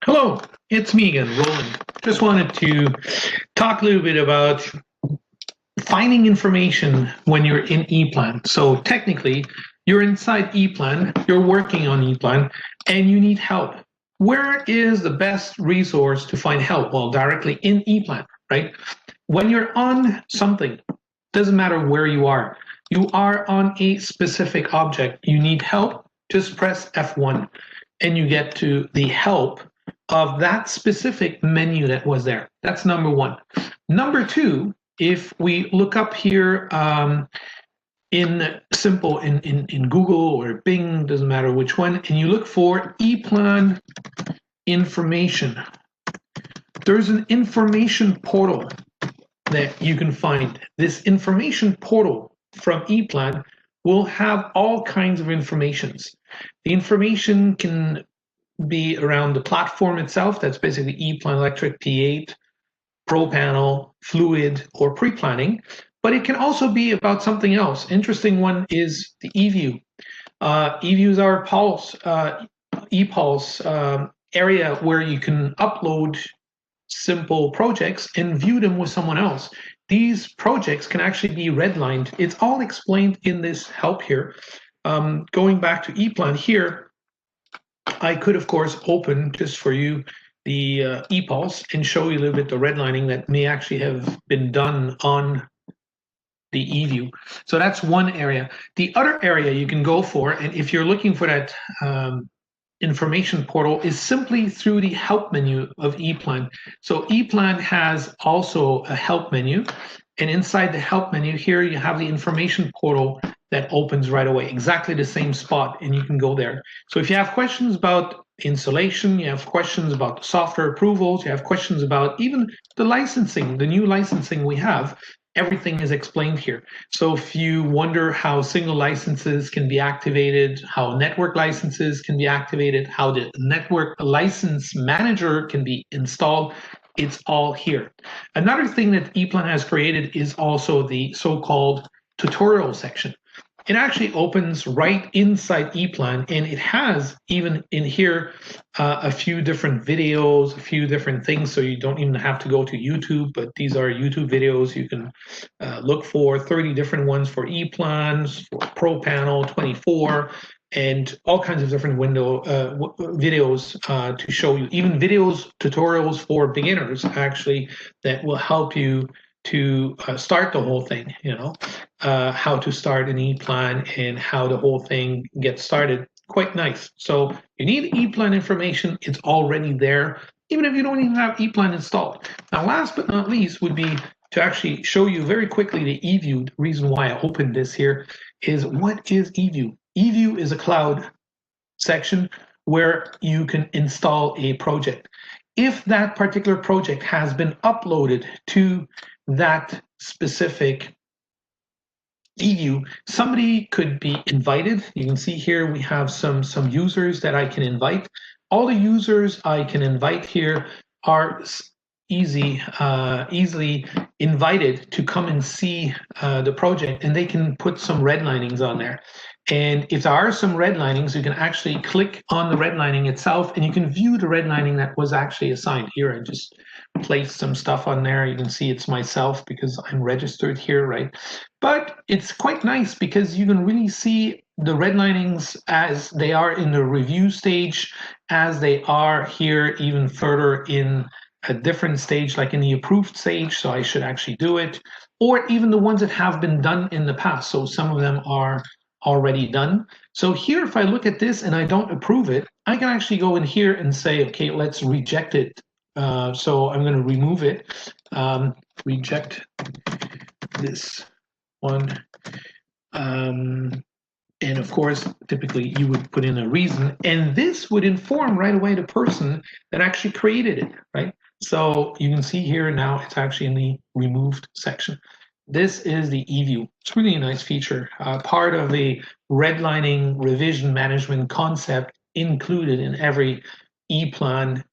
Hello, it's me again, Roland. Just wanted to talk a little bit about finding information when you're in EPLAN. So technically, you're inside EPLAN, you're working on EPLAN, and you need help. Where is the best resource to find help? Well, directly in EPLAN, right? When you're on something, doesn't matter where you are on a specific object, you need help, just press F1 and you get to the help of that specific menu that was there. That's number one. Number two, if we look up here in Google or Bing, doesn't matter which one, and you look for EPLAN information, there's an information portal that you can find. This information portal from EPLAN will have all kinds of informations. The information can be around the platform itself, that's basically EPLAN Electric P8, Pro Panel, Fluid, or pre-planning, but it can also be about something else. Interesting one is the eView. eView is our Pulse, ePulse area where you can upload simple projects and view them with someone else. These projects can actually be redlined. It's all explained in this help here. Going back to EPLAN here, I could, of course, open just for you the ePulse and show you a little bit the redlining that may actually have been done on the eView. So that's one area. The other area you can go for, and if you're looking for that information portal, is simply through the help menu of EPLAN. So EPLAN has also a help menu, and inside the help menu here you have the information portal that opens right away, exactly the same spot, and you can go there. So if you have questions about installation, you have questions about the software approvals, you have questions about even the licensing, the new licensing we have, everything is explained here. So if you wonder how single licenses can be activated, how network licenses can be activated, how the network license manager can be installed, it's all here. Another thing that EPLAN has created is also the so-called tutorial section. It actually opens right inside EPLAN, and it has even in here a few different videos, a few different things, so you don't even have to go to YouTube, but these are YouTube videos you can look for, 30 different ones for EPLANs, for Pro Panel, 24, and all kinds of different videos to show you, even videos, tutorials for beginners, actually, that will help you to start the whole thing, how to start an EPLAN and how the whole thing gets started. Quite nice. So you need EPLAN information, it's already there, even if you don't even have EPLAN installed. Now, last but not least would be to actually show you very quickly the eView. The reason why I opened this here is, what is eView? eView is a cloud section where you can install a project. If that particular project has been uploaded to that specific eView, somebody could be invited. You can see here we have some users that I can invite. All the users I can invite here are easily invited to come and see the project, and they can put some redlinings on there. And if there are some redlinings, you can actually click on the redlining itself, and you can view the redlining that was actually assigned. Here, I just placed some stuff on there. You can see it's myself because I'm registered here, right? But it's quite nice because you can really see the redlinings as they are in the review stage, as they are here even further in a different stage, like in the approved stage, so I should actually do it, or even the ones that have been done in the past. So some of them are already done. So here, if I look at this and I don't approve it, I can actually go in here and say, okay, let's reject it. So I'm going to remove it, reject this one. And of course, typically you would put in a reason, and this would inform right away the person that actually created it, right? So you can see here now it's actually in the removed section. This is the eView. It's really a nice feature, part of the redlining revision management concept included in every EPLAN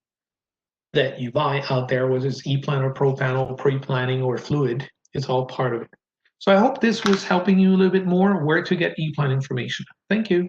that you buy out there, whether it's EPLAN or Pro Panel, pre-planning or Fluid. It's all part of it. So I hope this was helping you a little bit more where to get EPLAN information. Thank you.